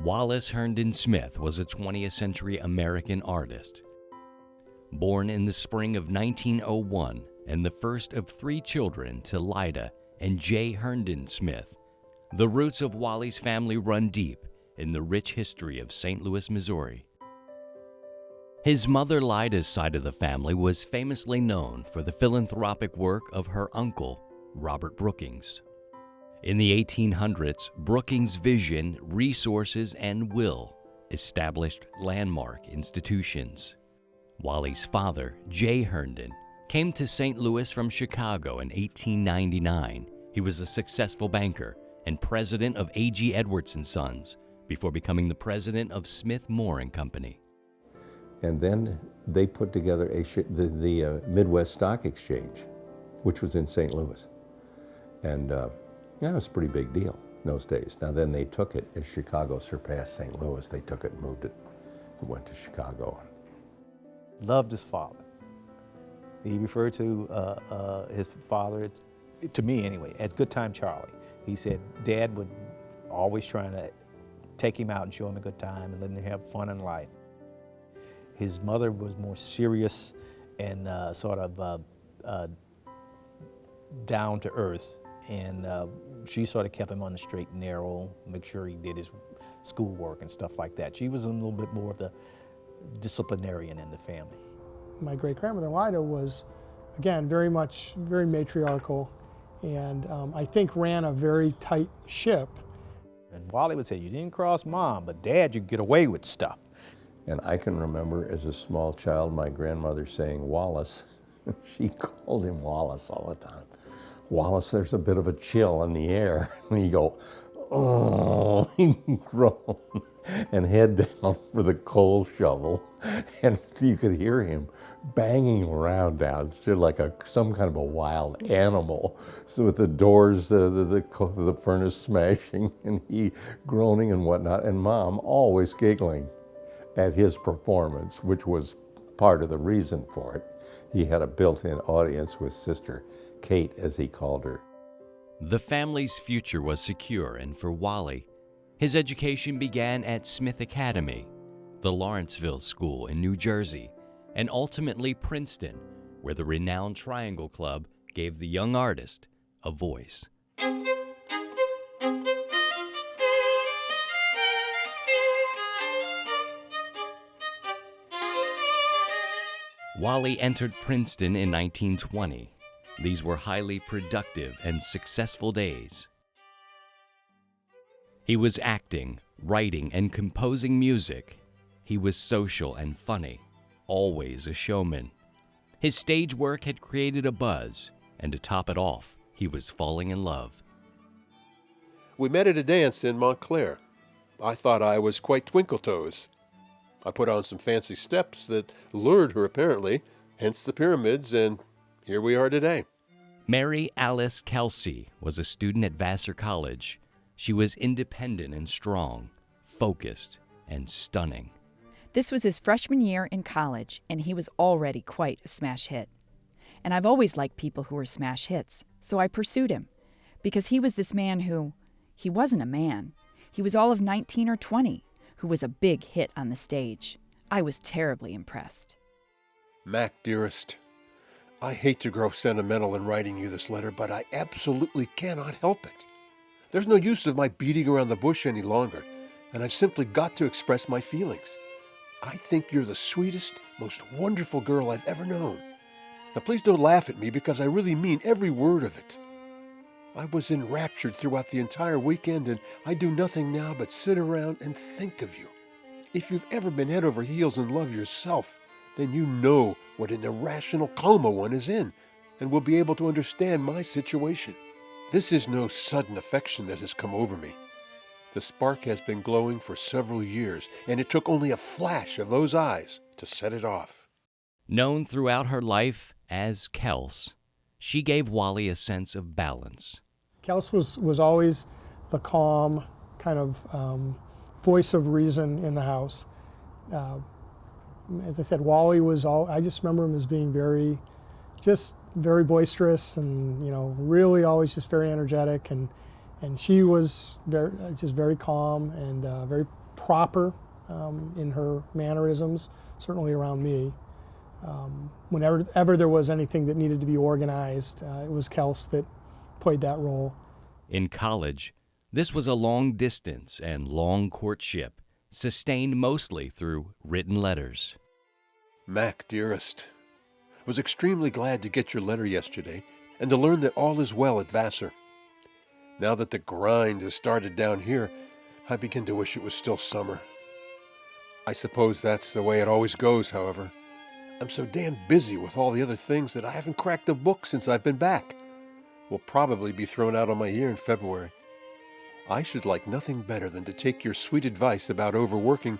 Wallace Herndon Smith was a 20th century American artist. Born in the spring of 1901 and the first of 3 children to Lida and J. Herndon Smith, the roots of Wally's family run deep in the rich history of St. Louis, Missouri. His mother Lida's side of the family was famously known for the philanthropic work of her uncle, Robert Brookings. In the 1800s, Brookings' vision, resources, and will established landmark institutions. Wally's father, J. Herndon, came to St. Louis from Chicago in 1899. He was a successful banker and president of A.G. Edwards & Sons before becoming the president of Smith Moore & Company. And then they put together the Midwest Stock Exchange, which was in St. Louis. And it was a pretty big deal in those days. Now then they took it, as Chicago surpassed St. Louis, they took it and moved it and went to Chicago. Loved his father. He referred to his father, to me anyway, as Good Time Charlie. He said Dad would always trying to take him out and show him a good time and let him have fun in life. His mother was more serious and sort of down to earth, and she sort of kept him on the straight and narrow, make sure he did his schoolwork and stuff like that. She was a little bit more of the disciplinarian in the family. My great-grandmother Lida was, again, very matriarchal, and I think ran a very tight ship. And Wally would say, you didn't cross Mom, but Dad, you get away with stuff. And I can remember as a small child my grandmother saying Wallace. She called him Wallace all the time. Wallace, there's a bit of a chill in the air. And he'd go, oh, he'd groan and head down for the coal shovel. And you could hear him banging around downstairs like some kind of a wild animal. So with the doors, the furnace smashing, and he groaning and whatnot, and Mom always giggling at his performance, which was part of the reason for it. He had a built-in audience with Sister Kate, as he called her. The family's future was secure, and for Wally, his education began at Smith Academy, the Lawrenceville School in New Jersey, and ultimately Princeton, where the renowned Triangle Club gave the young artist a voice. Wally entered Princeton in 1920. These were highly productive and successful days. He was acting, writing, and composing music. He was social and funny, always a showman. His stage work had created a buzz, and to top it off, he was falling in love. We met at a dance in Montclair. I thought I was quite twinkle-toes. I put on some fancy steps that lured her apparently, hence the pyramids, and here we are today. Mary Alice Kelsey was a student at Vassar College. She was independent and strong, focused, and stunning. This was his freshman year in college, and he was already quite a smash hit. And I've always liked people who were smash hits, so I pursued him, because he was this man he wasn't a man. He was all of 19 or 20, who was a big hit on the stage. I was terribly impressed. Mac, dearest, I hate to grow sentimental in writing you this letter, but I absolutely cannot help it. There's no use of my beating around the bush any longer, and I've simply got to express my feelings. I think you're the sweetest, most wonderful girl I've ever known. Now please don't laugh at me, because I really mean every word of it. I was enraptured throughout the entire weekend, and I do nothing now but sit around and think of you. If you've ever been head over heels in love yourself, then you know what an irrational coma one is in, and will be able to understand my situation. This is no sudden affection that has come over me. The spark has been glowing for several years, and it took only a flash of those eyes to set it off. Known throughout her life as Kels, she gave Wally a sense of balance. Kels was always the calm kind of voice of reason in the house. As I said, Wally was I just remember him as being very boisterous and, really always just very energetic. And she was very calm and very proper in her mannerisms, certainly around me. Whenever there was anything that needed to be organized, it was Kels that played that role. In college, this was a long distance and long courtship, sustained mostly through written letters. Mac, dearest, was extremely glad to get your letter yesterday and to learn that all is well at Vassar. Now that the grind has started down here, I begin to wish it was still summer. I suppose that's the way it always goes, however. I'm so damn busy with all the other things that I haven't cracked a book since I've been back. Will probably be thrown out on my ear in February. I should like nothing better than to take your sweet advice about overworking,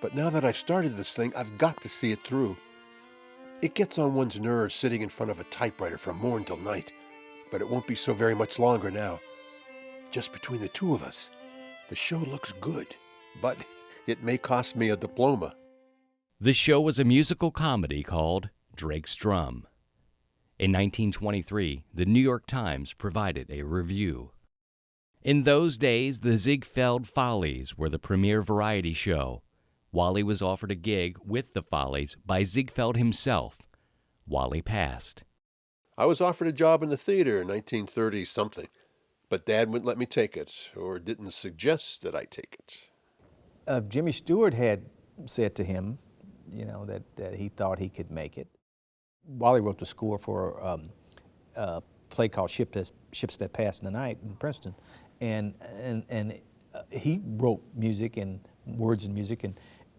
but now that I've started this thing, I've got to see it through. It gets on one's nerves sitting in front of a typewriter from morn till night, but it won't be so very much longer now. Just between the two of us, the show looks good, but it may cost me a diploma. The show was a musical comedy called Drake's Drum. In 1923, the New York Times provided a review. In those days, the Ziegfeld Follies were the premier variety show. Wally was offered a gig with the Follies by Ziegfeld himself. Wally passed. I was offered a job in the theater in 1930-something, but Dad wouldn't let me take it, or didn't suggest that I take it. Jimmy Stewart had said to him, that he thought he could make it. Wally wrote the score for a play called Ships That Pass in the Night in Princeton, and he wrote music and words and music,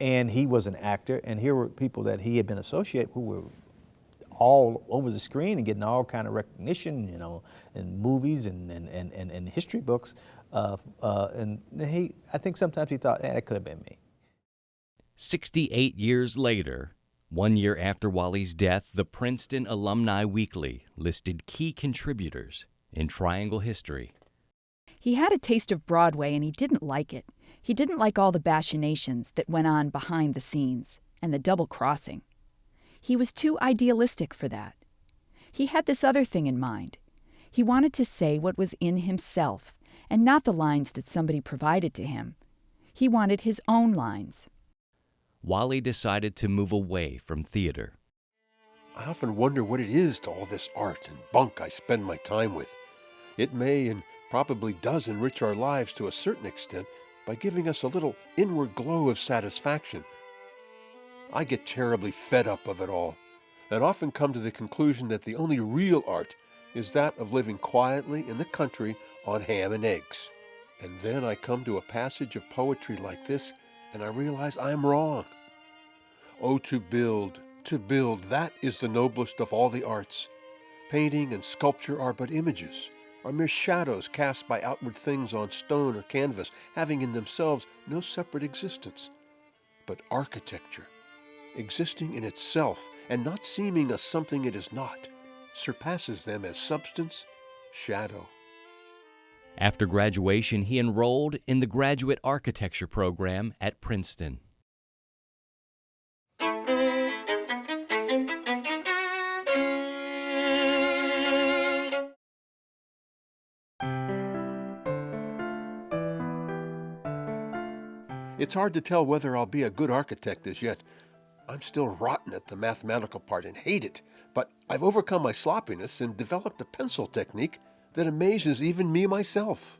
and he was an actor, and here were people that he had been associated who were all over the screen and getting all kind of recognition, in movies and history books, and I think sometimes he thought, that could have been me. 68 years later, 1 year after Wally's death, the Princeton Alumni Weekly listed key contributors in Triangle history. He had a taste of Broadway and he didn't like it. He didn't like all the machinations that went on behind the scenes and the double-crossing. He was too idealistic for that. He had this other thing in mind. He wanted to say what was in himself and not the lines that somebody provided to him. He wanted his own lines. Wally decided to move away from theater. I often wonder what it is to all this art and bunk I spend my time with. It may and probably does enrich our lives to a certain extent by giving us a little inward glow of satisfaction. I get terribly fed up of it all, and often come to the conclusion that the only real art is that of living quietly in the country on ham and eggs. And then I come to a passage of poetry like this, and I realize I'm wrong. Oh, to build, that is the noblest of all the arts. Painting and sculpture are but images, are mere shadows cast by outward things on stone or canvas, having in themselves no separate existence. But architecture, existing in itself and not seeming a something it is not, surpasses them as substance, shadow. After graduation, he enrolled in the graduate architecture program at Princeton. It's hard to tell whether I'll be a good architect as yet. I'm still rotten at the mathematical part and hate it, but I've overcome my sloppiness and developed a pencil technique that amazes even me myself.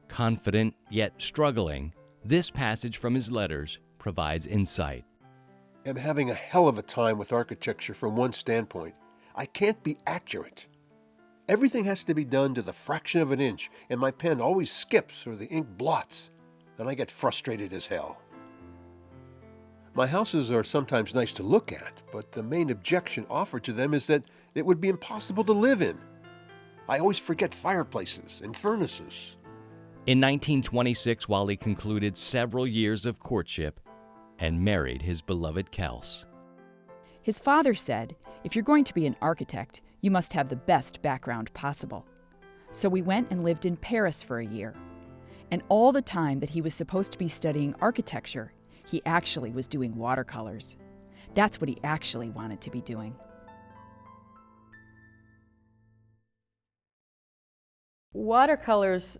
Confident yet struggling, this passage from his letters provides insight. I'm having a hell of a time with architecture from one standpoint. I can't be accurate. Everything has to be done to the fraction of an inch, and my pen always skips or the ink blots, and I get frustrated as hell. My houses are sometimes nice to look at, but the main objection offered to them is that it would be impossible to live in. I always forget fireplaces and furnaces. In 1926, Wally concluded several years of courtship and married his beloved Kels. His father said, if you're going to be an architect, you must have the best background possible. So we went and lived in Paris for a year. And all the time that he was supposed to be studying architecture, he actually was doing watercolors. That's what he actually wanted to be doing. Watercolors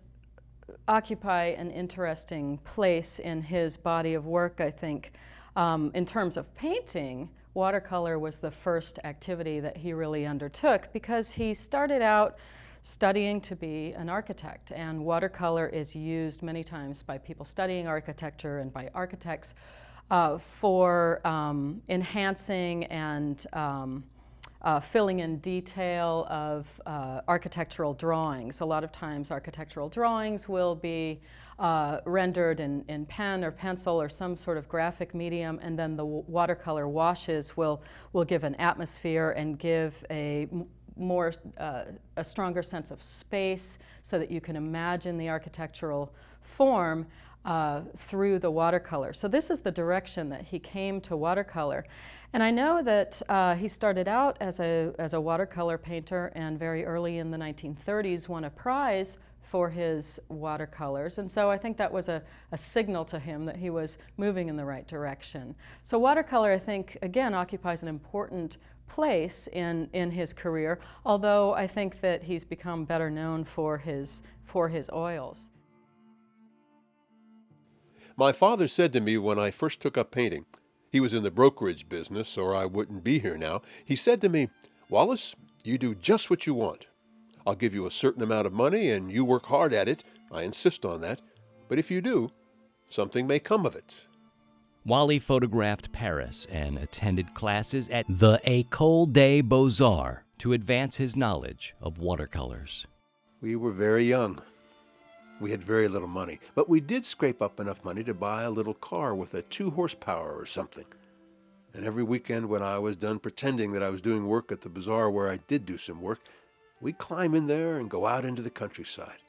occupy an interesting place in his body of work, I think. In terms of painting, watercolor was the first activity that he really undertook because he started out studying to be an architect, and watercolor is used many times by people studying architecture and by architects for enhancing and filling in detail of architectural drawings. A lot of times architectural drawings will be rendered in pen or pencil or some sort of graphic medium, and then the watercolor washes will give an atmosphere and give a stronger sense of space so that you can imagine the architectural form through the watercolor. So this is the direction that he came to watercolor. And I know that he started out as a watercolor painter, and very early in the 1930s won a prize for his watercolors. And so I think that was a signal to him that he was moving in the right direction. So watercolor, I think, again, occupies an important place in his career, although I think that he's become better known for his oils. My father said to me when I first took up painting, he was in the brokerage business or I wouldn't be here now, he said to me, "Wallace, you do just what you want. I'll give you a certain amount of money and you work hard at it. I insist on that. But if you do, something may come of it." Wally photographed Paris and attended classes at the École des Beaux-Arts to advance his knowledge of watercolors. We were very young. We had very little money, but we did scrape up enough money to buy a little car with a 2 horsepower or something. And every weekend when I was done pretending that I was doing work at the bazaar where I did do some work, we'd climb in there and go out into the countryside.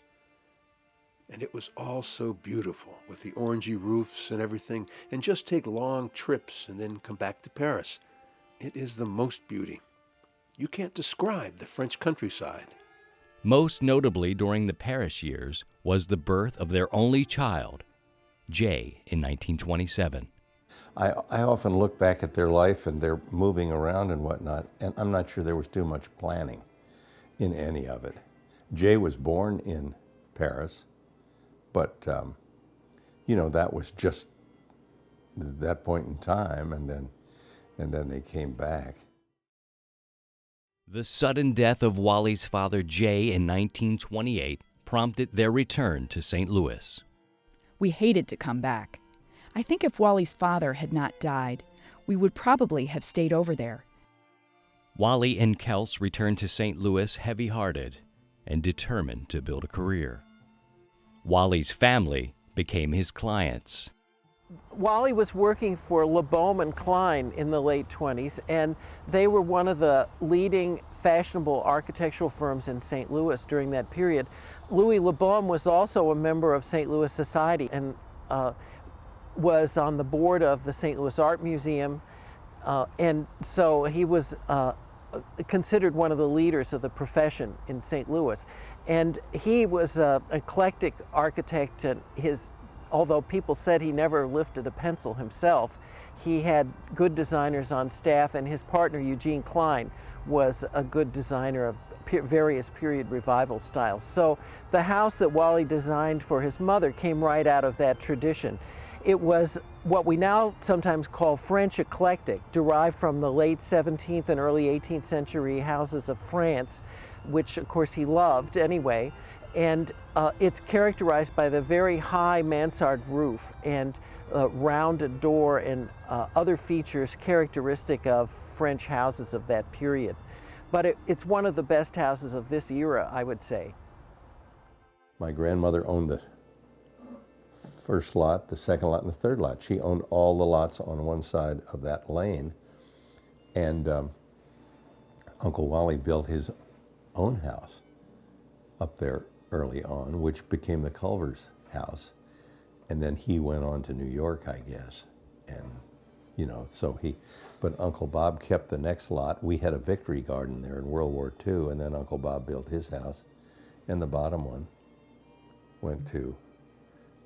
And it was all so beautiful with the orangey roofs and everything, and just take long trips and then come back to Paris. It is the most beauty. You can't describe the French countryside. Most notably during the Paris years was the birth of their only child, Jay, in 1927. I often look back at their life and their moving around and whatnot, and I'm not sure there was too much planning in any of it. Jay was born in Paris, but that was just that point in time, and then they came back. The sudden death of Wally's father, Jay, in 1928 prompted their return to St. Louis. We hated to come back. I think if Wally's father had not died, we would probably have stayed over there. Wally and Kels returned to St. Louis heavy-hearted and determined to build a career. Wally's family became his clients. Wally was working for LeBaume and Klein in the late 20s, and they were one of the leading fashionable architectural firms in St. Louis during that period. Louis LeBaume was also a member of St. Louis Society and was on the board of the St. Louis Art Museum, and so he was considered one of the leaders of the profession in St. Louis. And he was an eclectic architect, and although people said he never lifted a pencil himself, he had good designers on staff, and his partner Eugene Klein was a good designer of various period revival styles. So the house that Wally designed for his mother came right out of that tradition. It was what we now sometimes call French eclectic, derived from the late 17th and early 18th century houses of France, which of course he loved anyway. And it's characterized by the very high mansard roof and rounded door and other features characteristic of French houses of that period. But it's one of the best houses of this era, I would say. My grandmother owned the first lot, the second lot, and the third lot. She owned all the lots on one side of that lane. And Uncle Wally built his own house up there early on, which became the Culver's house. And then he went on to New York, I guess. And, but Uncle Bob kept the next lot. We had a victory garden there in World War II, and then Uncle Bob built his house. And the bottom one went to,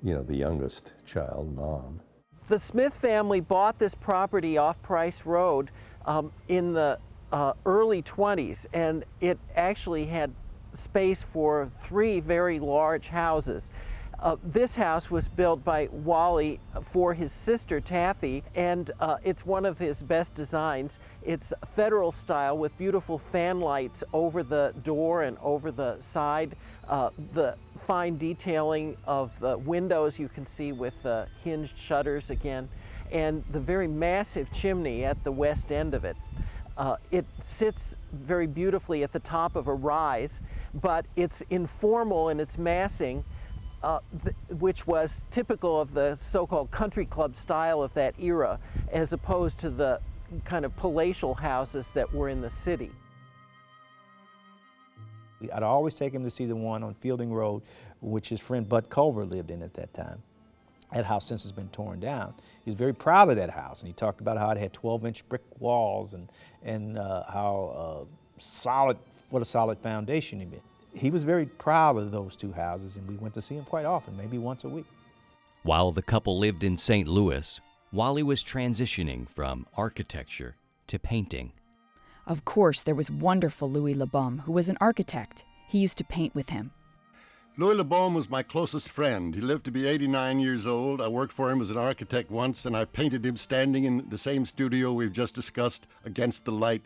the youngest child, Mom. The Smith family bought this property off Price Road in the early 20s, and it actually had space for 3 very large houses. This house was built by Wally for his sister Taffy, and it's one of his best designs. It's federal style with beautiful fan lights over the door and over the side. The fine detailing of the windows you can see with hinged shutters again, and the very massive chimney at the west end of it. It sits very beautifully at the top of a rise, but it's informal in its massing, which was typical of the so-called country club style of that era, as opposed to the kind of palatial houses that were in the city. I'd always take him to see the one on Fielding Road, which his friend Bud Culver lived in at that time. That house since has been torn down. He was very proud of that house, and he talked about how it had 12-inch brick walls and how what a solid foundation it had. He was very proud of those two houses, and we went to see him quite often, maybe once a week. While the couple lived in St. Louis, Wally was transitioning from architecture to painting. Of course, there was wonderful Louis Le Bon, who was an architect. He used to paint with him. Louis Le Bon was my closest friend. He lived to be 89 years old. I worked for him as an architect once, and I painted him standing in the same studio we've just discussed against the light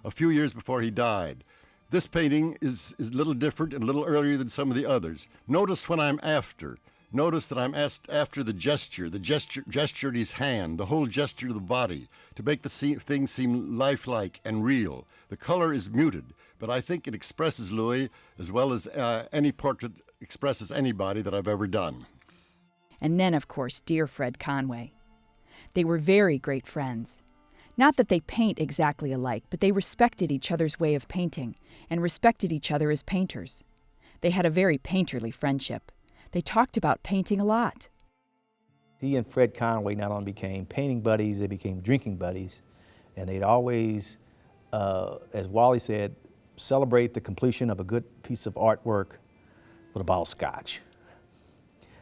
a few years before he died. This painting is a little different and a little earlier than some of the others. Notice when I'm after. Notice that I'm after the gesture in his hand, the whole gesture of the body, to make the thing seem lifelike and real. The color is muted, but I think it expresses Louis as well as any portrait expresses anybody that I've ever done. And then, of course, dear Fred Conway. They were very great friends. Not that they paint exactly alike, but they respected each other's way of painting and respected each other as painters. They had a very painterly friendship. They talked about painting a lot. He and Fred Conway not only became painting buddies, they became drinking buddies, and they'd always, as Wally said, celebrate the completion of a good piece of artwork with a bottle of scotch.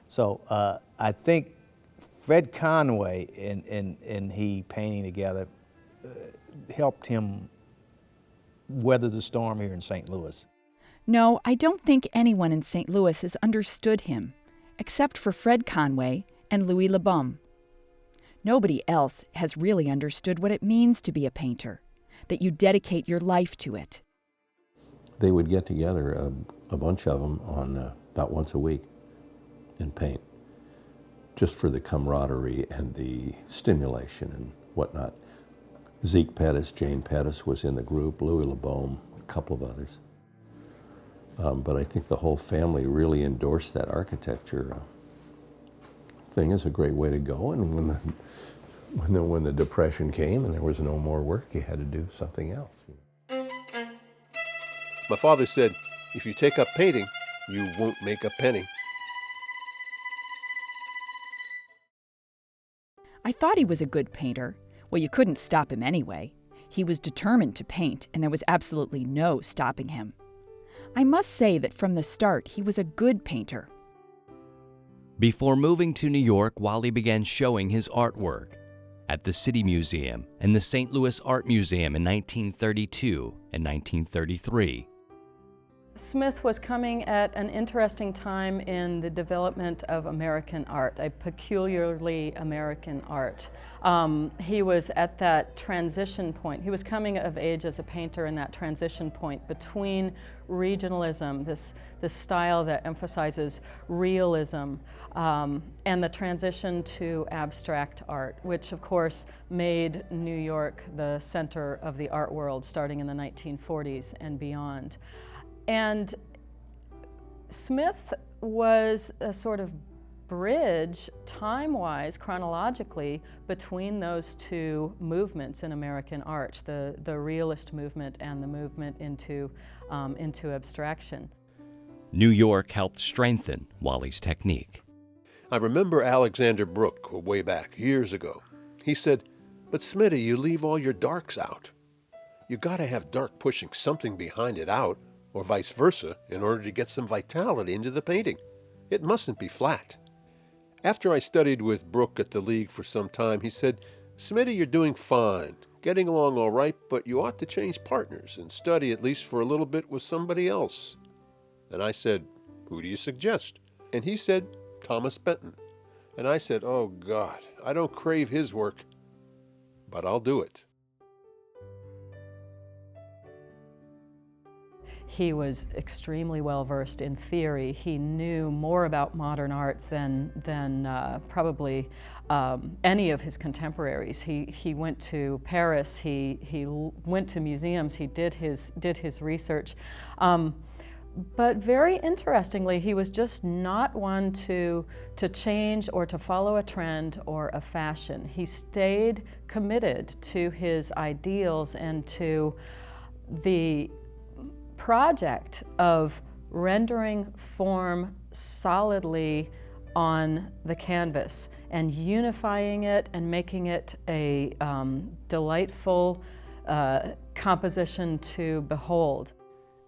So I think Fred Conway and he painting together helped him weather the storm here in St. Louis. No, I don't think anyone in St. Louis has understood him, except for Fred Conway and Louis Le Bon. Nobody else has really understood what it means to be a painter, that you dedicate your life to it. They would get together, a bunch of them, on about once a week and paint, just for the camaraderie and the stimulation and whatnot. Zeke Pettis, Jane Pettis was in the group, Louis Le Bon, a couple of others. But I think the whole family really endorsed that architecture thing as a great way to go. And when the Depression came and there was no more work, you had to do something else. My father said, if you take up painting, you won't make a penny. I thought he was a good painter. Well, you couldn't stop him anyway. He was determined to paint, and there was absolutely no stopping him. I must say that from the start, he was a good painter. Before moving to New York, Wally began showing his artwork at the City Museum and the St. Louis Art Museum in 1932 and 1933. Smith was coming at an interesting time in the development of American art, a peculiarly American art. He was at that transition point. He was coming of age as a painter in that transition point between regionalism, this style that emphasizes realism, and the transition to abstract art, which of course made New York the center of the art world starting in the 1940s and beyond. And Smith was a sort of bridge, time-wise, chronologically, between those two movements in American art, the realist movement and the movement into abstraction. New York helped strengthen Wally's technique. I remember Alexander Brooke way back, years ago. He said, "But Smitty, you leave all your darks out. You gotta have dark pushing something behind it out, or vice versa, in order to get some vitality into the painting. It mustn't be flat." After I studied with Brooke at the League for some time, he said, "Smitty, you're doing fine, getting along all right, but you ought to change partners and study at least for a little bit with somebody else." And I said, "Who do you suggest?" And he said, Thomas Benton. And I said, oh God, I don't crave his work, but I'll do it. He was extremely well versed in theory. He knew more about modern art than probably any of his contemporaries. He went to Paris. He went to museums. He did his research. But very interestingly, he was just not one to change or to follow a trend or a fashion. He stayed committed to his ideals and to the project of rendering form solidly on the canvas and unifying it and making it a delightful composition to behold.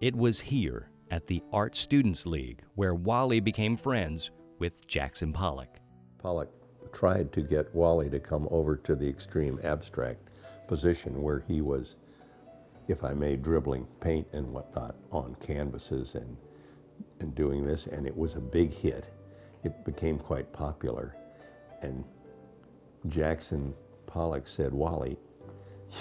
It was here at the Art Students League where Wally became friends with Jackson Pollock. Pollock tried to get Wally to come over to the extreme abstract position where he was, if I may, dribbling paint and whatnot on canvases and doing this, and it was a big hit. It became quite popular. And Jackson Pollock said, Wally,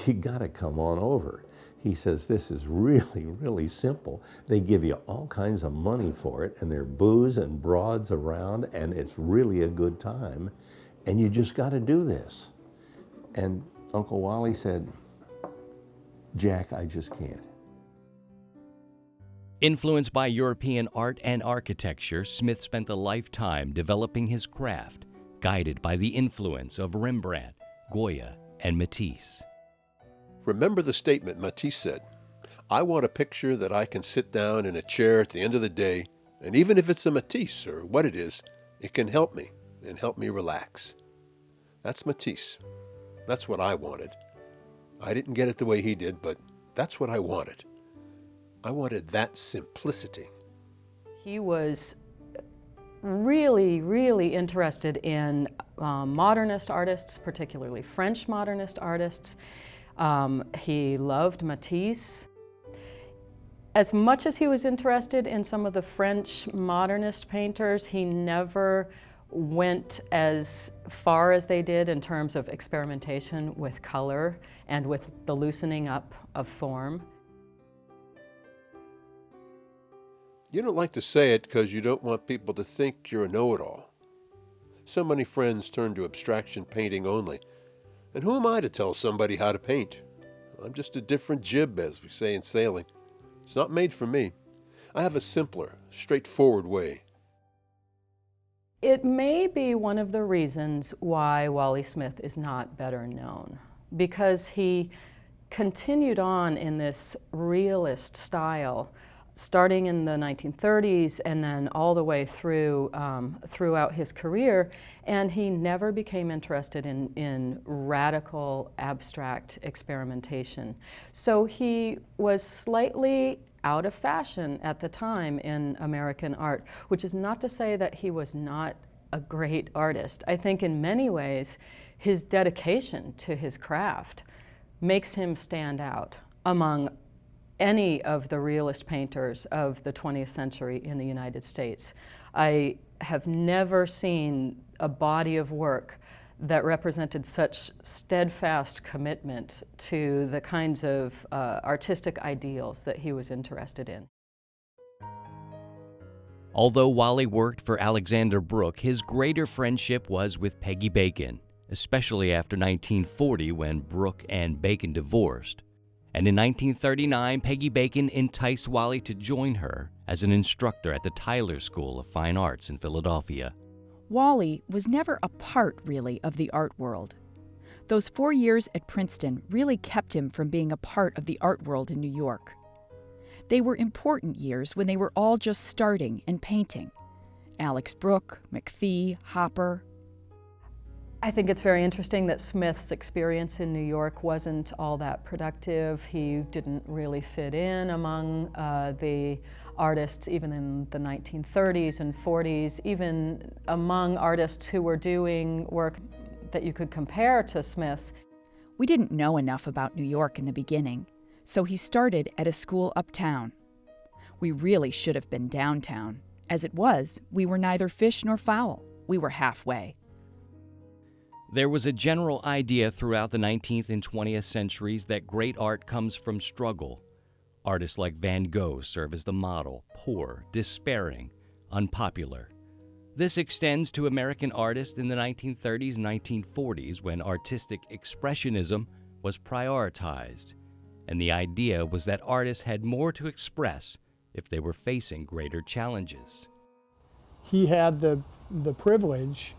you gotta come on over. He says, this is really, really simple. They give you all kinds of money for it, and there are booze and broads around, and it's really a good time, and you just gotta do this. And Uncle Wally said, Jack, I just can't. Influenced by European art and architecture, Smith spent a lifetime developing his craft, guided by the influence of Rembrandt, Goya, and Matisse. Remember the statement Matisse said, I want a picture that I can sit down in a chair at the end of the day, and even if it's a Matisse or what it is, it can help me and help me relax. That's Matisse. That's what I wanted. I didn't get it the way he did, but that's what I wanted. I wanted that simplicity. He was really, really interested in modernist artists, particularly French modernist artists. He loved Matisse. As much as he was interested in some of the French modernist painters, he never went as far as they did in terms of experimentation with color and with the loosening up of form. You don't like to say it because you don't want people to think you're a know-it-all. So many friends turn to abstraction painting only. And who am I to tell somebody how to paint? I'm just a different jib, as we say in sailing. It's not made for me. I have a simpler, straightforward way. It may be one of the reasons why Wally Smith is not better known, because he continued on in this realist style, starting in the 1930s and then all the way through throughout his career, and he never became interested in radical abstract experimentation. So he was slightly out of fashion at the time in American art, which is not to say that he was not a great artist. I think in many ways his dedication to his craft makes him stand out among any of the realist painters of the 20th century in the United States. I have never seen a body of work that represented such steadfast commitment to the kinds of artistic ideals that he was interested in. Although Wally worked for Alexander Brooke, his greater friendship was with Peggy Bacon, especially after 1940 when Brooke and Bacon divorced. And in 1939, Peggy Bacon enticed Wally to join her as an instructor at the Tyler School of Fine Arts in Philadelphia. Wally was never a part, really, of the art world. Those 4 years at Princeton really kept him from being a part of the art world in New York. They were important years when they were all just starting and painting. Alex Brooke, McPhee, Hopper. I think it's very interesting that Smith's experience in New York wasn't all that productive. He didn't really fit in among the artists, even in the 1930s and 40s, even among artists who were doing work that you could compare to Smith's. We didn't know enough about New York in the beginning, so he started at a school uptown. We really should have been downtown, As it was, we were neither fish nor fowl. We were halfway. There was a general idea throughout the 19th and 20th centuries that great art comes from struggle. Artists like Van Gogh serve as the model, poor, despairing, unpopular. This extends to American artists in the 1930s and 1940s when artistic expressionism was prioritized, and the idea was that artists had more to express if they were facing greater challenges. He had the privilege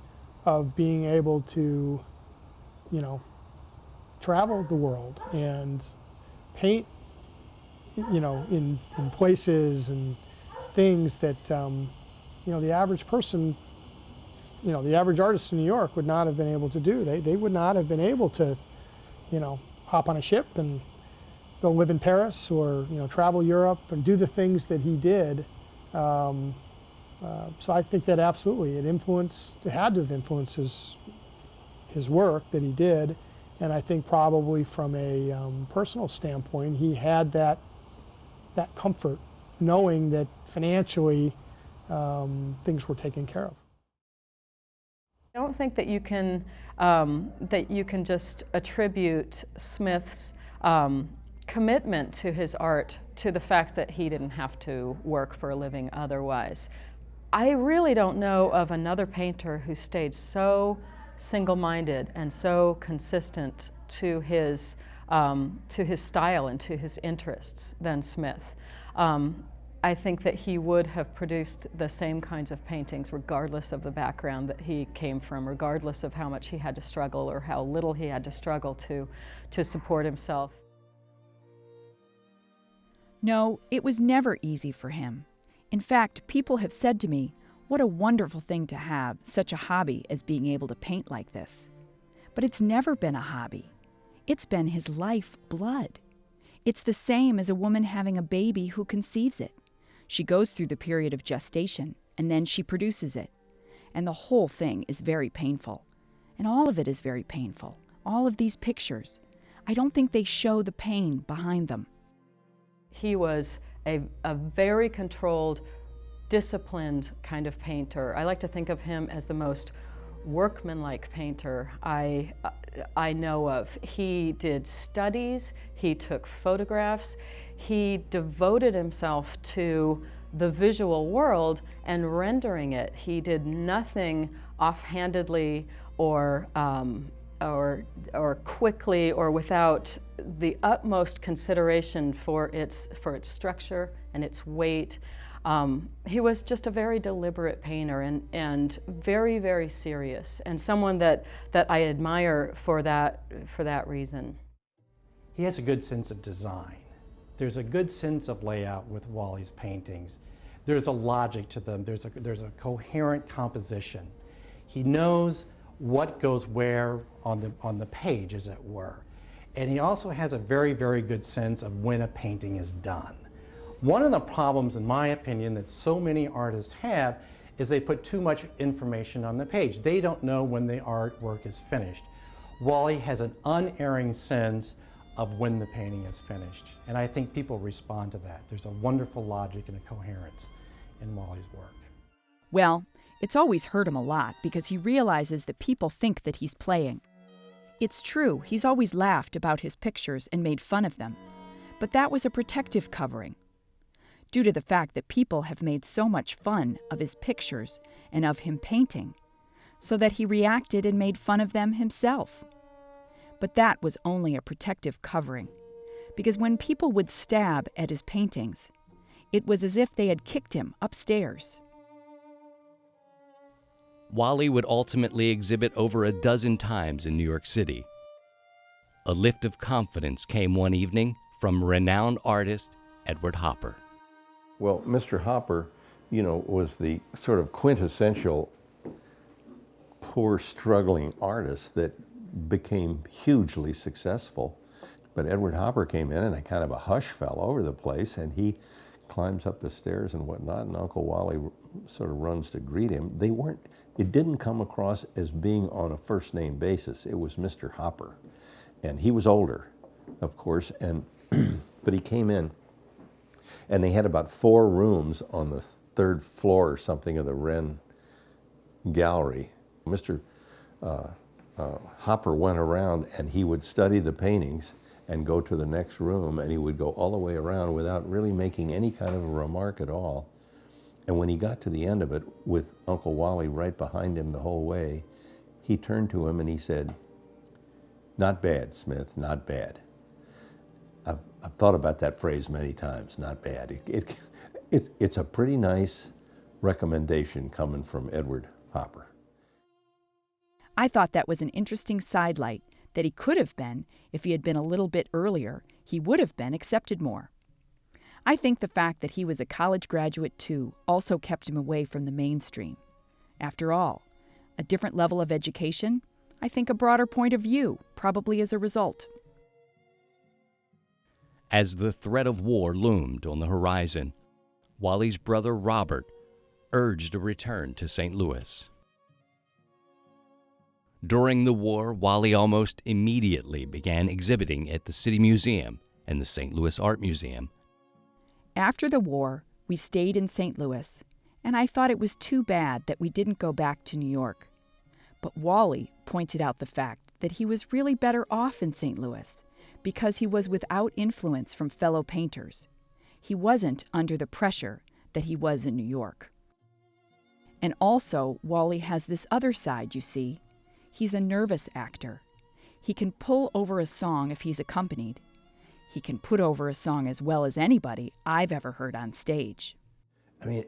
of being able to, travel the world and paint, in places and things that, the average person, the average artist in New York would not have been able to do. They would not have been able to, hop on a ship and go live in Paris or, travel Europe and do the things that he did. So I think that absolutely it had to have influenced his work that he did. And I think probably from a personal standpoint, he had that comfort knowing that financially things were taken care of. I don't think that you can just attribute Smith's commitment to his art to the fact that he didn't have to work for a living otherwise. I really don't know of another painter who stayed so single-minded and so consistent to his style and to his interests than Smith. I think that he would have produced the same kinds of paintings regardless of the background that he came from, regardless of how much he had to struggle or how little he had to struggle to support himself. No, it was never easy for him. In fact, people have said to me, what a wonderful thing to have, such a hobby as being able to paint like this. But it's never been a hobby. It's been his life blood. It's the same as a woman having a baby who conceives it. She goes through the period of gestation, and then she produces it. And the whole thing is very painful. And all of it is very painful. All of these pictures. I don't think they show the pain behind them. He was a very controlled, disciplined kind of painter. I like to think of him as the most workmanlike painter I know of. He did studies, he took photographs, he devoted himself to the visual world and rendering it. He did nothing offhandedly or quickly or without the utmost consideration for its structure and its weight. He was just a very deliberate painter and very, very serious, and someone that I admire for that reason. He has a good sense of design. There's a good sense of layout with Wally's paintings. There's a logic to them. There's a coherent composition. He knows what goes where on the page, as it were. And he also has a very, very good sense of when a painting is done. One of the problems, in my opinion, that so many artists have is they put too much information on the page. They don't know when the artwork is finished. Wally has an unerring sense of when the painting is finished. And I think people respond to that. There's a wonderful logic and a coherence in Wally's work. Well, it's always hurt him a lot because he realizes that people think that he's playing. It's true, he's always laughed about his pictures and made fun of them. But that was a protective covering. Due to the fact that people have made so much fun of his pictures and of him painting, so that he reacted and made fun of them himself. But that was only a protective covering, because when people would stab at his paintings, it was as if they had kicked him upstairs. Wally would ultimately exhibit over a dozen times in New York City. A lift of confidence came one evening from renowned artist Edward Hopper. Well, Mr. Hopper, was the sort of quintessential poor, struggling artist that became hugely successful. But Edward Hopper came in and a kind of a hush fell over the place, and he climbs up the stairs and whatnot, and Uncle Wally sort of runs to greet him. It didn't come across as being on a first name basis. It was Mr. Hopper. And he was older, of course, but he came in, and they had about 4 rooms on the third floor or something of the Wren Gallery. Mr. Hopper went around and he would study the paintings and go to the next room, and he would go all the way around without really making any kind of a remark at all. And when he got to the end of it, with Uncle Wally right behind him the whole way, he turned to him and he said, "Not bad, Smith, not bad." I've thought about that phrase many times, not bad. It's a pretty nice recommendation coming from Edward Hopper. I thought that was an interesting sidelight, that he could have been, if he had been a little bit earlier, he would have been accepted more. I think the fact that he was a college graduate too also kept him away from the mainstream. After all, a different level of education, I think a broader point of view, probably as a result. As the threat of war loomed on the horizon, Wally's brother Robert urged a return to St. Louis. During the war, Wally almost immediately began exhibiting at the City Museum and the St. Louis Art Museum. After the war, we stayed in St. Louis, and I thought it was too bad that we didn't go back to New York. But Wally pointed out the fact that he was really better off in St. Louis because he was without influence from fellow painters. He wasn't under the pressure that he was in New York. And also, Wally has this other side, you see. He's a nervous actor. He can pull over a song if he's accompanied. He can put over a song as well as anybody I've ever heard on stage. I mean,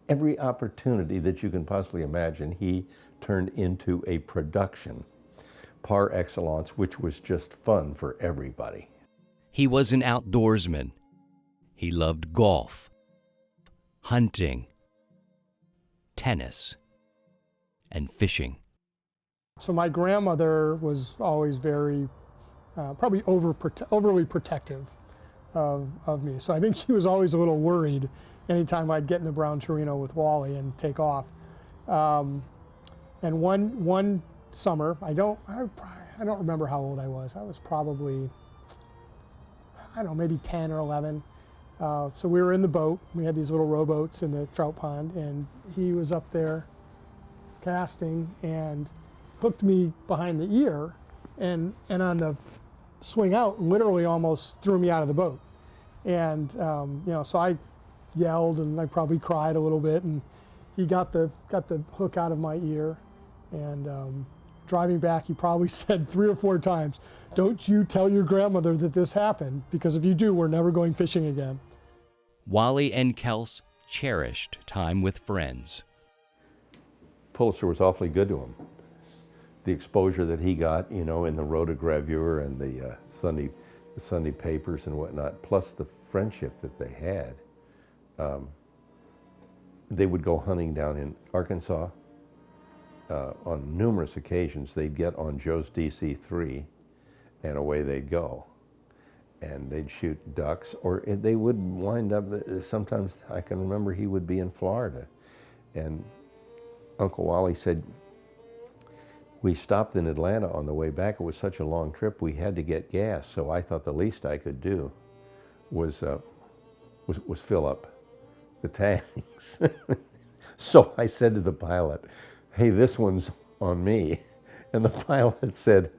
every opportunity that you can possibly imagine, he turned into a production par excellence, which was just fun for everybody. He was an outdoorsman. He loved golf, hunting, tennis, and fishing. So my grandmother was always very, probably overly protective of me. So I think she was always a little worried anytime I'd get in the brown Torino with Wally and take off. And one summer, I don't remember how old I was. I was probably, I don't know, maybe 10 or 11. So we were in the boat. We had these little rowboats in the trout pond, and he was up there casting and hooked me behind the ear, and on the swing out, literally almost threw me out of the boat. And so I yelled and I probably cried a little bit, and he got the hook out of my ear. And driving back, he probably said 3 or 4 times, "Don't you tell your grandmother that this happened, because if you do, we're never going fishing again." Wally and Kels cherished time with friends. Pulitzer was awfully good to him. The exposure that he got, in the rotogravure and the Sunday papers and whatnot, plus the friendship that they had. They would go hunting down in Arkansas. On numerous occasions, they'd get on Joe's DC-3, and away they'd go. And they'd shoot ducks, or they would wind up, sometimes I can remember he would be in Florida. And Uncle Wally said, we stopped in Atlanta on the way back. It was such a long trip, we had to get gas. So I thought the least I could do was fill up the tanks. So I said to the pilot, "Hey, this one's on me." And the pilot said,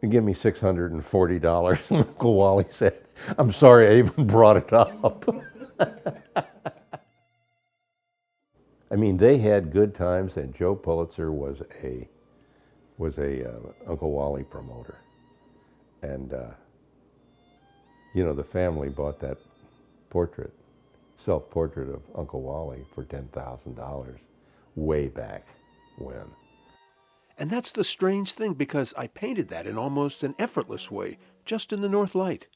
"Give me $640. And Uncle Wally said, "I'm sorry I even brought it up." I mean, they had good times, and Joe Pulitzer was a Uncle Wally promoter. And, the family bought that self-portrait of Uncle Wally for $10,000 way back when. And that's the strange thing, because I painted that in almost an effortless way, just in the North Light.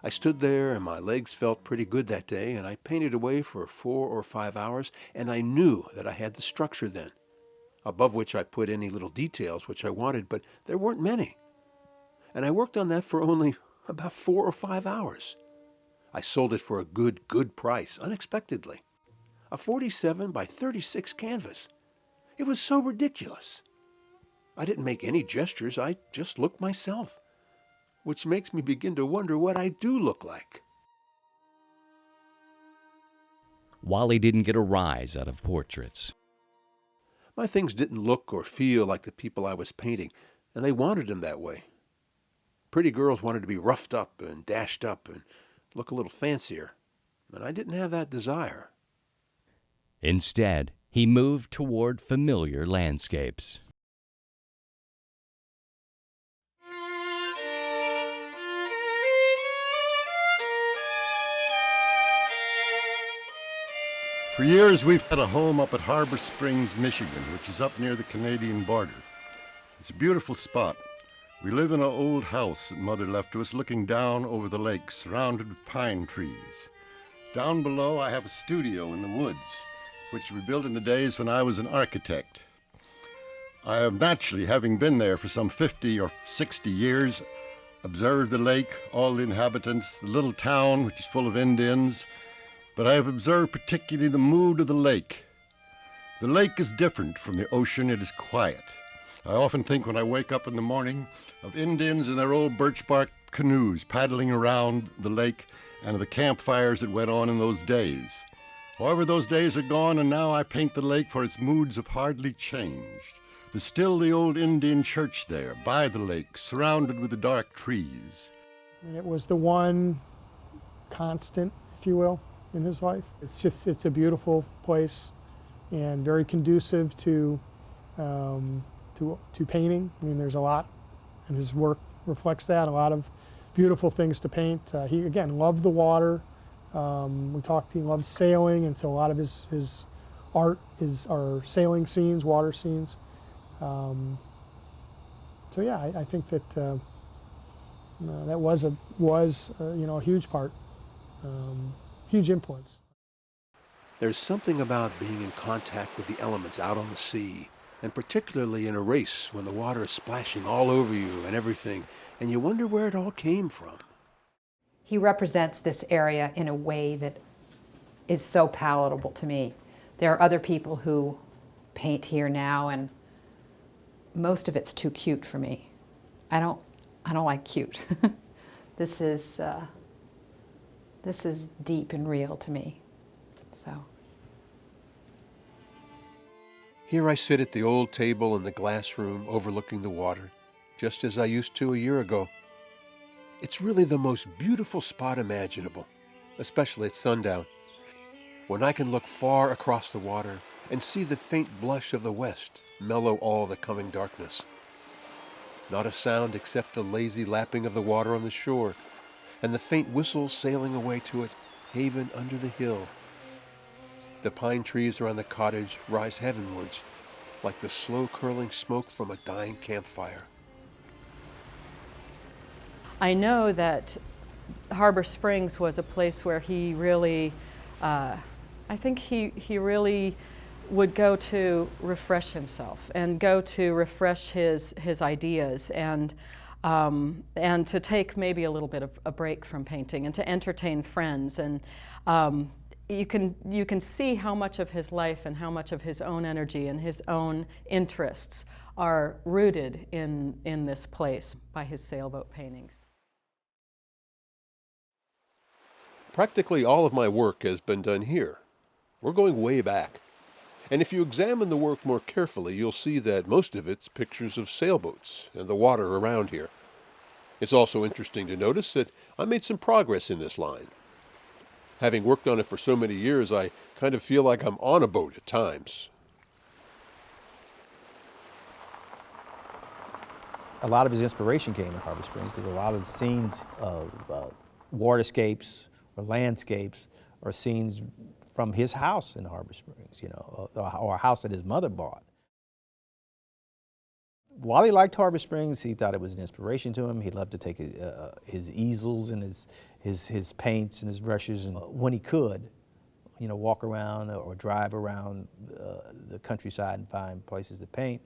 I stood there and my legs felt pretty good that day, and I painted away for 4 or 5 hours, and I knew that I had the structure then, above which I put any little details which I wanted, but there weren't many. And I worked on that for only about 4 or 5 hours. I sold it for a good price, unexpectedly. A 47 by 36 canvas. It was so ridiculous. I didn't make any gestures, I just looked myself, which makes me begin to wonder what I do look like. Wally didn't get a rise out of portraits. My things didn't look or feel like the people I was painting, and they wanted them that way. Pretty girls wanted to be roughed up and dashed up and look a little fancier, and I didn't have that desire. Instead, he moved toward familiar landscapes. For years, we've had a home up at Harbor Springs, Michigan, which is up near the Canadian border. It's a beautiful spot. We live in an old house that Mother left to us looking down over the lake, surrounded with pine trees. Down below, I have a studio in the woods, which we built in the days when I was an architect. I have naturally, having been there for some 50 or 60 years, observed the lake, all the inhabitants, the little town, which is full of Indians, but I have observed particularly the mood of the lake. The lake is different from the ocean. It is quiet. I often think when I wake up in the morning of Indians in their old birch bark canoes paddling around the lake and of the campfires that went on in those days. However, those days are gone, and now I paint the lake, for its moods have hardly changed. There's still the old Indian church there by the lake, surrounded with the dark trees. It was the one constant, if you will, in his life. It's a beautiful place and very conducive to painting. I mean, there's a lot, and his work reflects that, a lot of beautiful things to paint. He, again, loved the water. He loved sailing, and so a lot of his art are sailing scenes, water scenes. So yeah, I think that that was a huge part. Huge influence. There's something about being in contact with the elements out on the sea, and particularly in a race when the water is splashing all over you and everything, and you wonder where it all came from. He represents this area in a way that is so palatable to me. There are other people who paint here now, and most of it's too cute for me. I don't like cute. This is deep and real to me, so. Here I sit at the old table in the glass room overlooking the water, just as I used to a year ago. It's really the most beautiful spot imaginable, especially at sundown, when I can look far across the water and see the faint blush of the west mellow all the coming darkness. Not a sound except the lazy lapping of the water on the shore, and the faint whistles sailing away to it, haven under the hill. The pine trees around the cottage rise heavenwards, like the slow curling smoke from a dying campfire. I know that Harbor Springs was a place where he really, I think he really would go to refresh himself and go to refresh his ideas and to take maybe a little bit of a break from painting and to entertain friends. And you can see how much of his life and how much of his own energy and his own interests are rooted in this place by his sailboat paintings. Practically all of my work has been done here. We're going way back. And if you examine the work more carefully, you'll see that most of it's pictures of sailboats and the water around here. It's also interesting to notice that I made some progress in this line. Having worked on it for so many years, I kind of feel like I'm on a boat at times. A lot of his inspiration came in Harbor Springs because a lot of the scenes of waterscapes or landscapes are scenes from his house in Harbor Springs, or a house that his mother bought. Wally liked Harbor Springs. He thought it was an inspiration to him. He loved to take his easels and his paints and his brushes, and when he could, walk around or drive around the countryside and find places to paint.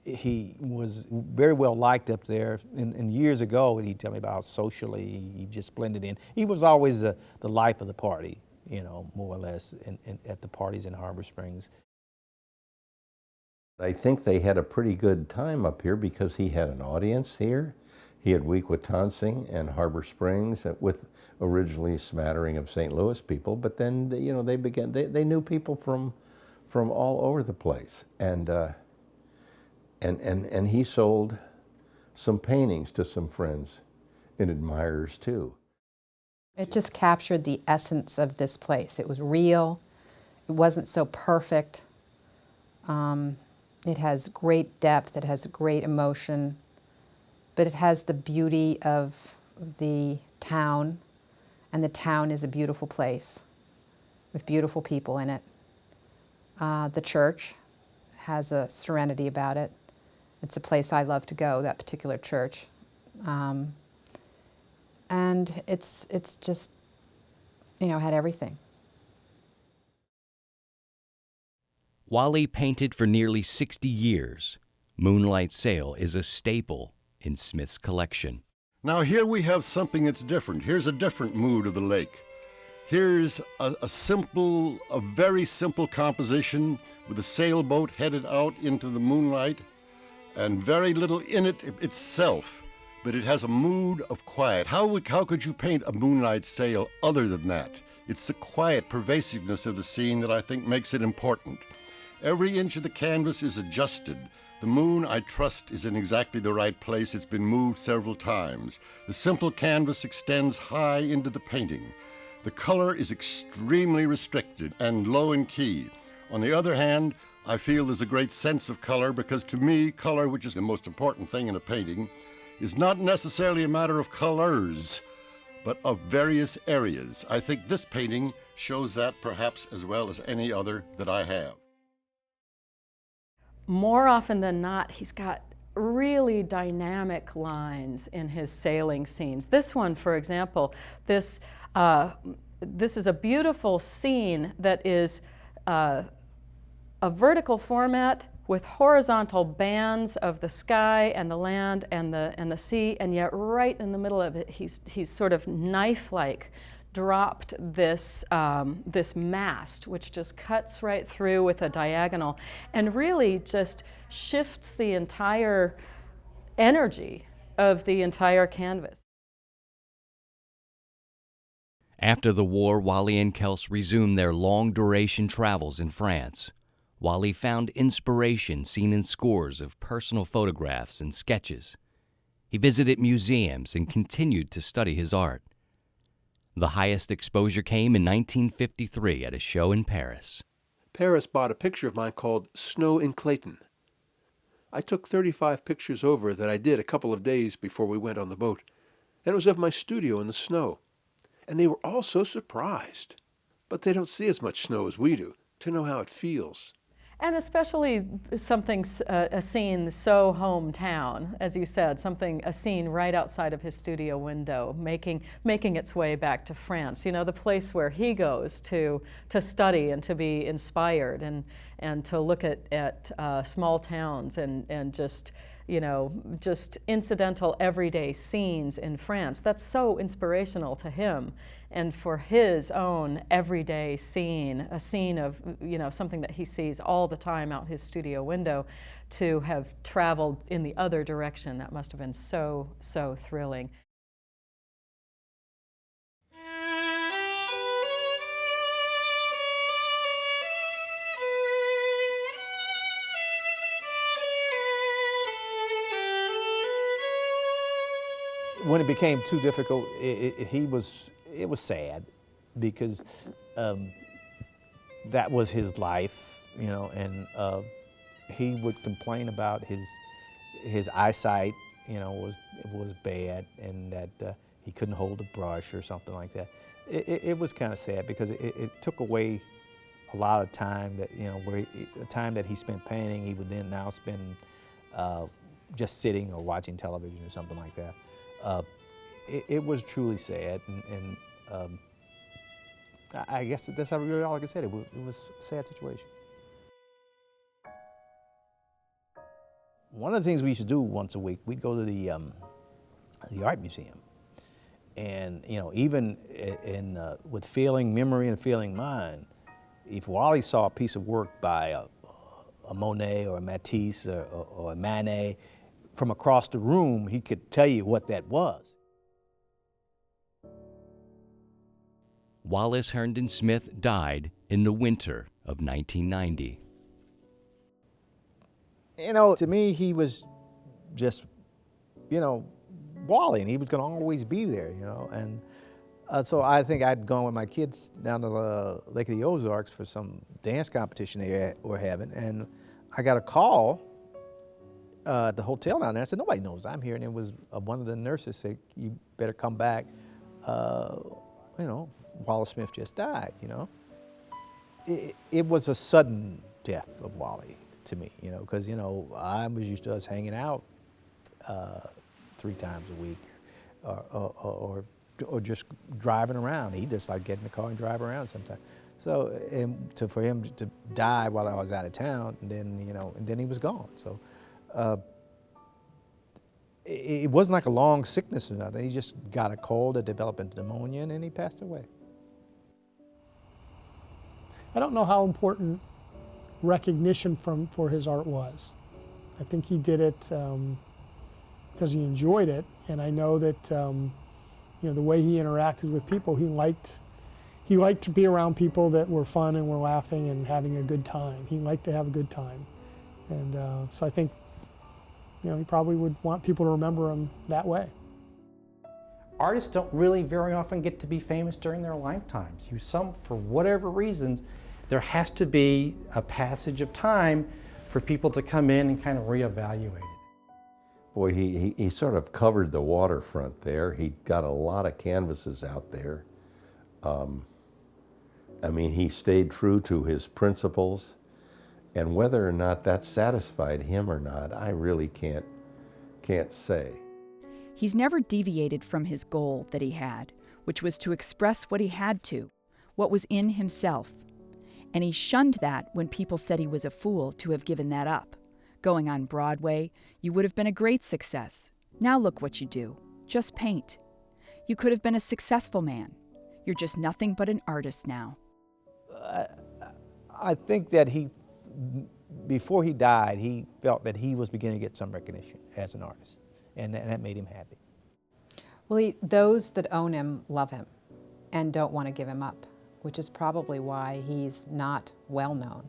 He was very well liked up there. And years ago, he'd tell me about how socially he just blended in. He was always the life of the party, more or less, at the parties in Harbor Springs. I think they had a pretty good time up here because he had an audience here. He had Wequitansing and Harbor Springs with originally a smattering of St. Louis people, but then they knew people from all over the place, and he sold some paintings to some friends and admirers too. It just captured the essence of this place. It was real. It wasn't so perfect. It has great depth. It has great emotion. But it has the beauty of the town, and the town is a beautiful place with beautiful people in it. The church has a serenity about it. It's a place I love to go, that particular church. And it's just, had everything. Wally painted for nearly 60 years. Moonlight Sail is a staple in Smith's collection. Now here we have something that's different. Here's a different mood of the lake. Here's a very simple composition with a sailboat headed out into the moonlight, and very little in it itself, but it has a mood of quiet. How could you paint a moonlight sail other than that? It's the quiet pervasiveness of the scene that I think makes it important. Every inch of the canvas is adjusted. The moon, I trust, is in exactly the right place. It's been moved several times. The simple canvas extends high into the painting. The color is extremely restricted and low in key. On the other hand, I feel there's a great sense of color because to me, color, which is the most important thing in a painting, is not necessarily a matter of colors, but of various areas. I think this painting shows that perhaps as well as any other that I have. More often than not, he's got really dynamic lines in his sailing scenes. This one, for example, this is a beautiful scene that is a vertical format with horizontal bands of the sky and the land and the sea, and yet right in the middle of it, he's sort of knife-like dropped this mast, which just cuts right through with a diagonal and really just shifts the entire energy of the entire canvas. After the war, Wally and Kels resumed their long-duration travels in France. Wally found inspiration seen in scores of personal photographs and sketches. He visited museums and continued to study his art. The highest exposure came in 1953 at a show in Paris. Paris bought a picture of mine called Snow in Clayton. I took 35 pictures over that I did a couple of days before we went on the boat, and it was of my studio in the snow. And they were all so surprised. But they don't see as much snow as we do to know how it feels. And especially a scene so hometown, as you said, a scene right outside of his studio window, making its way back to France. You know, the place where he goes to study and to be inspired and to look at small towns and just incidental everyday scenes in France. That's so inspirational to him. And for his own everyday scene, a scene of, something that he sees all the time out his studio window, to have traveled in the other direction, that must have been so, so thrilling. When it became too difficult, it was sad because that was his life, and he would complain about his eyesight, was bad, and that he couldn't hold a brush or something like that. It was kind of sad because it took away a lot of time that the time that he spent painting, he would then now spend just sitting or watching television or something like that. It was truly sad, and I guess that's really all I can say. It was a sad situation. One of the things we used to do once a week, we'd go to the art museum, and even with failing memory and failing mind, if Wally saw a piece of work by a Monet or a Matisse or a Manet, from across the room, he could tell you what that was. Wallace Herndon Smith died in the winter of 1990. You know, to me, he was just, you know, Wally, and he was going to always be there, you know. And so I think I'd gone with my kids down to the Lake of the Ozarks for some dance competition they were having, and I got a call at the hotel down there. I said, nobody knows I'm here, and it was one of the nurses said, you better come back. You know, Wallace Smith just died, you know. It was a sudden death of Wally to me, you know, because, you know, I was used to us hanging out 3 times a week or just driving around. He just like getting in the car and drive around sometimes. So for him to die while I was out of town, and then, you know, and then he was gone. So it wasn't like a long sickness or nothing. He just got a cold that developed into pneumonia, and then he passed away. I don't know how important recognition for his art was. I think he did it because he enjoyed it, and I know that you know, the way he interacted with people, he liked to be around people that were fun and were laughing and having a good time. He liked to have a good time, and so I think, you know, he probably would want people to remember him that way. Artists don't really very often get to be famous during their lifetimes. For whatever reasons, there has to be a passage of time for people to come in and kind of reevaluate it. Boy, he sort of covered the waterfront there. He got a lot of canvases out there. I mean, he stayed true to his principles, and whether or not that satisfied him or not, I really can't say. He's never deviated from his goal that he had, which was to express what he had to, what was in himself. And he shunned that when people said he was a fool to have given that up. Going on Broadway, you would have been a great success. Now look what you do. Just paint. You could have been a successful man. You're just nothing but an artist now. I think that before he died, he felt that he was beginning to get some recognition as an artist, and that made him happy. Well, those that own him love him and don't want to give him up, which is probably why he's not well known,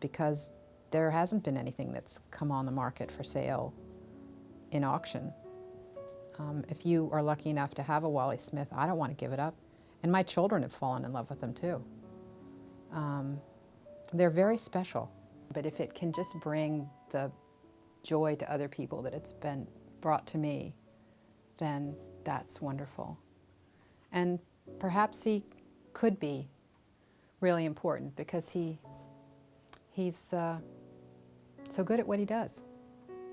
because there hasn't been anything that's come on the market for sale in auction. If you are lucky enough to have a Wally Smith, I don't want to give it up. And my children have fallen in love with them too. They're very special. But if it can just bring the joy to other people that it's been brought to me, then that's wonderful. And perhaps he could be really important because he's so good at what he does,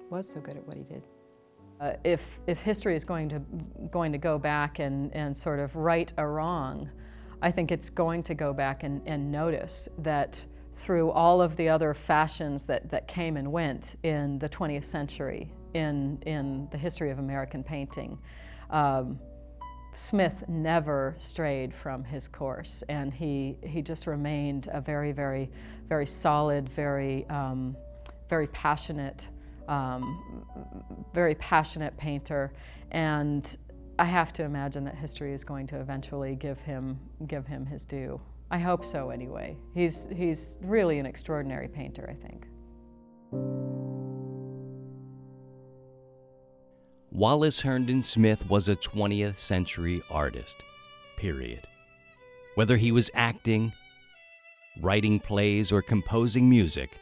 was so good at what he did. If history is going to go back and sort of right a wrong, I think it's going to go back and notice that through all of the other fashions that came and went in the 20th century, in the history of American painting, Smith never strayed from his course, and he just remained a very, very, very solid, very passionate, very passionate painter. And I have to imagine that history is going to eventually give him his due. I hope so anyway. He's really an extraordinary painter, I think. Wallace Herndon Smith was a 20th century artist, period. Whether he was acting, writing plays, or composing music,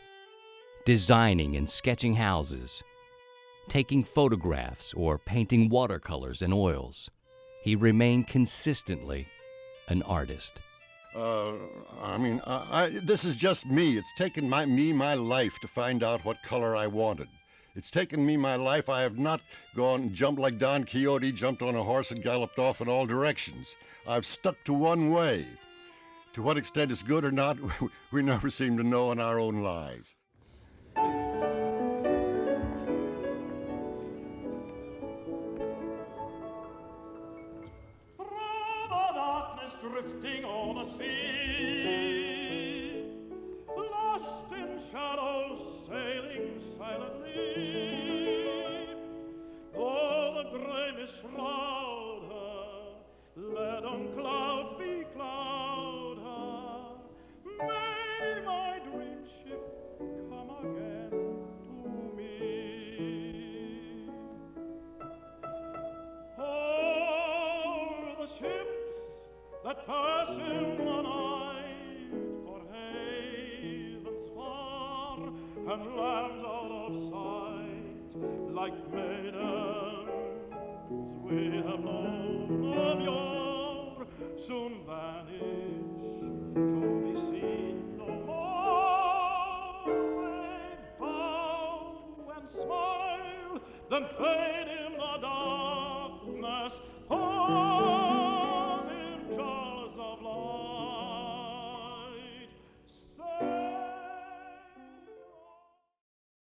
designing and sketching houses, taking photographs, or painting watercolors and oils, he remained consistently an artist. This is just me. It's taken my life to find out what color I wanted. It's taken me my life. I have not jumped like Don Quixote, jumped on a horse and galloped off in all directions. I've stuck to one way. To what extent it's good or not, we never seem to know in our own lives. Drifting on the sea, lost in shadows, sailing silently. me shroud her, let on clouds becloud her. May my dream ship come again to me. All the ships that pass in the night for havens far and lands out of sight, like maidens we have known of yore, soon vanish to be seen no more. They bow and smile, then fade in the darkness. Oh,